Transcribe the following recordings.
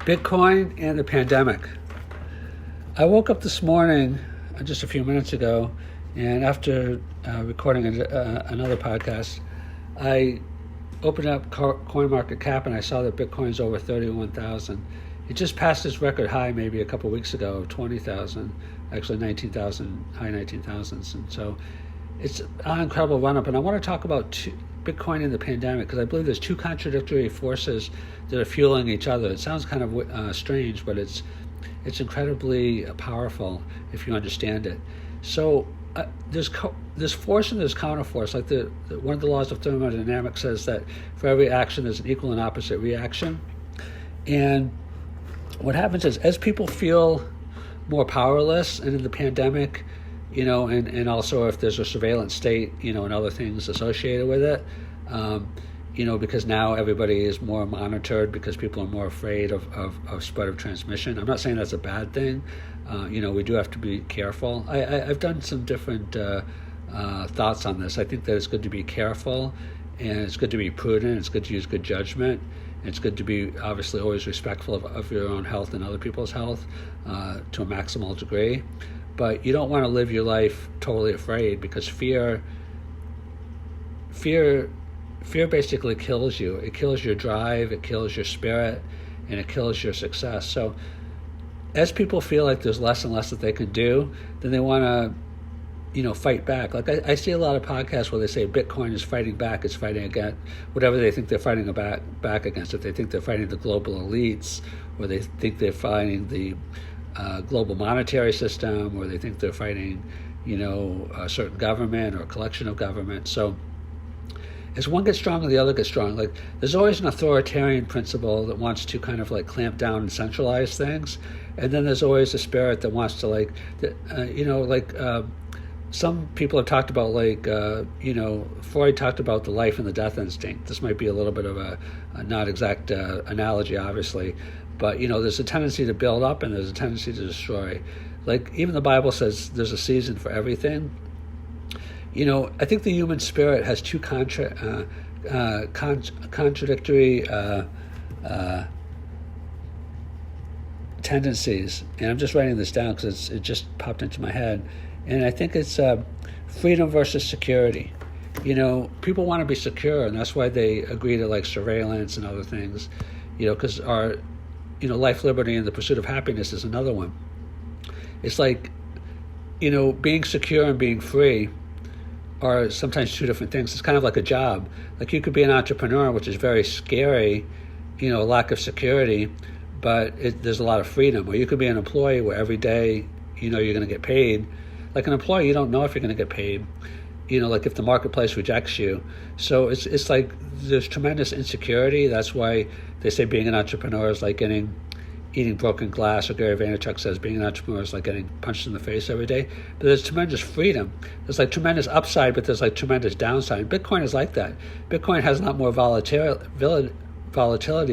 Bitcoin and the pandemic. I woke up this morning, just a few minutes ago, and after recording another podcast, I opened up CoinMarketCap and I saw that Bitcoin's over 31,000. It just passed its record high maybe a couple weeks ago of 20,000, actually 19,000, high 19,000s. And so it's an incredible run-up. And I want to talk about Bitcoin and the pandemic because I believe there's two contradictory forces that are fueling each other. It sounds kind of strange, but it's incredibly powerful if you understand it. So there's force and there's counterforce. Like one of the laws of thermodynamics says that for every action there's an equal and opposite reaction. And what happens is as people feel more powerless, and in the pandemic, and also if there's a surveillance state, and other things associated with it, because now everybody is more monitored because people are more afraid of spread of transmission. I'm not saying that's a bad thing. We do have to be careful. I've done some different thoughts on this. I think that it's good to be careful, and it's good to be prudent. It's good to use good judgment. It's good to be obviously always respectful of your own health and other people's health to a maximal degree. But you don't want to live your life totally afraid, because fear basically kills you. It kills your drive, it kills your spirit, and it kills your success. So as people feel like there's less and less that they can do, then they want to, fight back. Like I see a lot of podcasts where they say Bitcoin is fighting back, it's fighting against whatever they think they're fighting back against. If they think they're fighting the global elites, or they think they're fighting the global monetary system, or they think they're fighting, a certain government or a collection of governments. So as one gets stronger, the other gets strong. Like there's always an authoritarian principle that wants to kind of like clamp down and centralize things, and then there's always a spirit that wants to some people have talked about Freud talked about the life and the death instinct. This might be a little bit of a not exact analogy, obviously, but there's a tendency to build up and there's a tendency to destroy. Like even the Bible says there's a season for everything. I think the human spirit has two contradictory tendencies, and I'm just writing this down because it just popped into my head. And I think it's freedom versus security. People want to be secure, and that's why they agree to like surveillance and other things. Because our, life, liberty, and the pursuit of happiness is another one. It's like, being secure and being free are sometimes two different things. It's kind of like a job. Like you could be an entrepreneur, which is very scary, lack of security, but there's a lot of freedom. Or you could be an employee where every day, you're going to get paid. Like an employee, you don't know if you're going to get paid, like if the marketplace rejects you. So it's like there's tremendous insecurity. That's why they say being an entrepreneur is like eating broken glass, or Gary Vaynerchuk says being an entrepreneur is like getting punched in the face every day. But there's tremendous freedom. There's like tremendous upside, but there's like tremendous downside. Bitcoin is like that. Bitcoin has a lot more volatility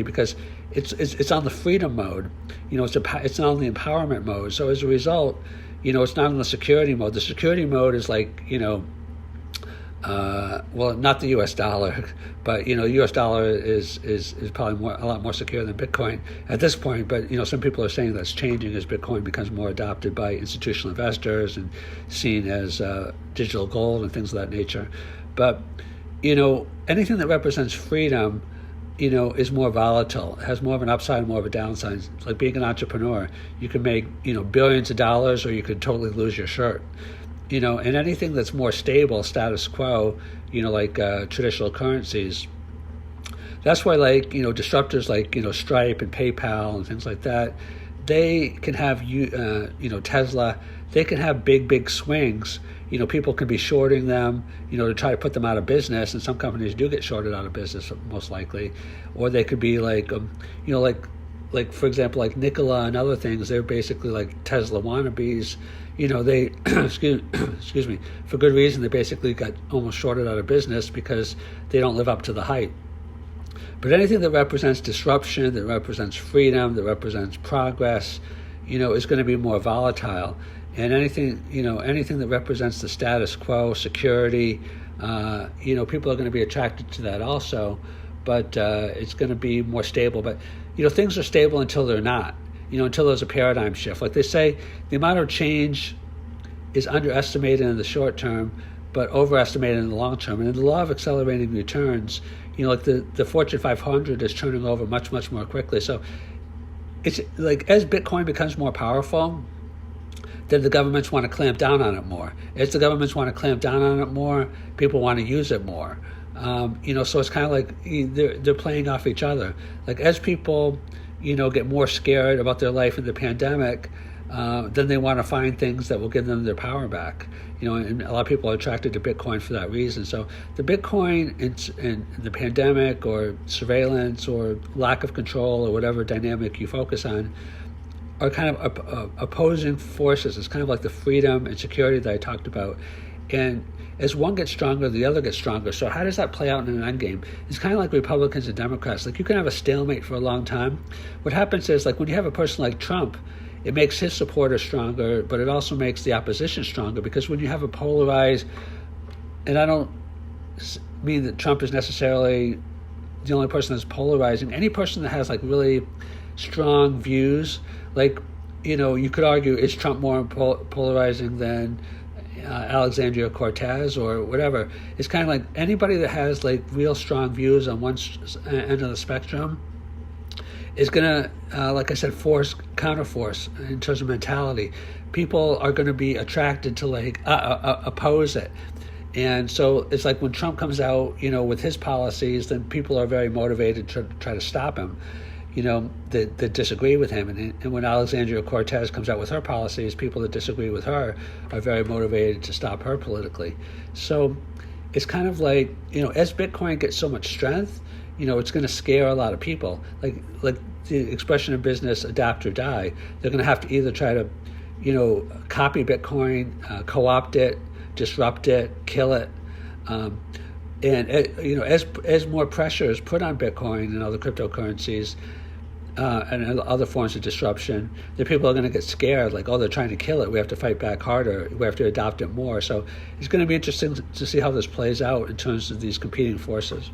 because it's on the freedom mode. It's on the empowerment mode. So as a result, it's not in the security mode. The security mode is like, not the U.S. dollar, but U.S. dollar is probably a lot more secure than Bitcoin at this point. But some people are saying that's changing as Bitcoin becomes more adopted by institutional investors and seen as digital gold and things of that nature. But anything that represents freedom, is more volatile. It has more of an upside and more of a downside. It's like being an entrepreneur. You can make, billions of dollars, or you could totally lose your shirt. And anything that's more stable, status quo, like traditional currencies. That's why disruptors like, Stripe and PayPal and things like that, they can have, Tesla, they can have big swings. People can be shorting them, to try to put them out of business, and some companies do get shorted out of business, most likely. Or they could be like for example, like Nikola and other things, they're basically like Tesla wannabes. They, excuse me, for good reason, they basically got almost shorted out of business because they don't live up to the hype. But anything that represents disruption, that represents freedom, that represents progress, is going to be more volatile. And anything that represents the status quo, security, people are going to be attracted to that also. But it's going to be more stable. But things are stable until they're not, until there's a paradigm shift. Like they say, the amount of change is underestimated in the short term, but overestimated in the long term. And in the law of accelerating returns, like the Fortune 500 is turning over much, much more quickly. So it's like as Bitcoin becomes more powerful, then the governments want to clamp down on it more. As the governments want to clamp down on it more, people want to use it more. So it's kind of like they're playing off each other. Like as people, get more scared about their life in the pandemic, then they want to find things that will give them their power back. And a lot of people are attracted to Bitcoin for that reason. So the Bitcoin in the pandemic or surveillance or lack of control or whatever dynamic you focus on are kind of opposing forces. It's kind of like the freedom and security that I talked about. And as one gets stronger, the other gets stronger. So how does that play out in an endgame? It's kind of like Republicans and Democrats. Like you can have a stalemate for a long time. What happens is, like when you have a person like Trump, it makes his supporters stronger, but it also makes the opposition stronger, because when you have a polarized, and I don't mean that Trump is necessarily the only person that's polarizing, any person that has like really strong views, like, you could argue, is Trump more polarizing than Alexandria Cortez or whatever? It's kind of like anybody that has like real strong views on one end of the spectrum is going to, like I said, counterforce in terms of mentality. People are going to be attracted to like oppose it. And so it's like when Trump comes out, with his policies, then people are very motivated to try to stop him, that disagree with him. And when Alexandria Cortez comes out with her policies, people that disagree with her are very motivated to stop her politically. So it's kind of like, as Bitcoin gets so much strength, it's going to scare a lot of people. Like the expression in business, adapt or die. They're going to have to either try to, copy Bitcoin, co-opt it, disrupt it, kill it. As more pressure is put on Bitcoin and other cryptocurrencies and other forms of disruption, the people are going to get scared, like, they're trying to kill it. We have to fight back harder. We have to adopt it more. So it's going to be interesting to see how this plays out in terms of these competing forces.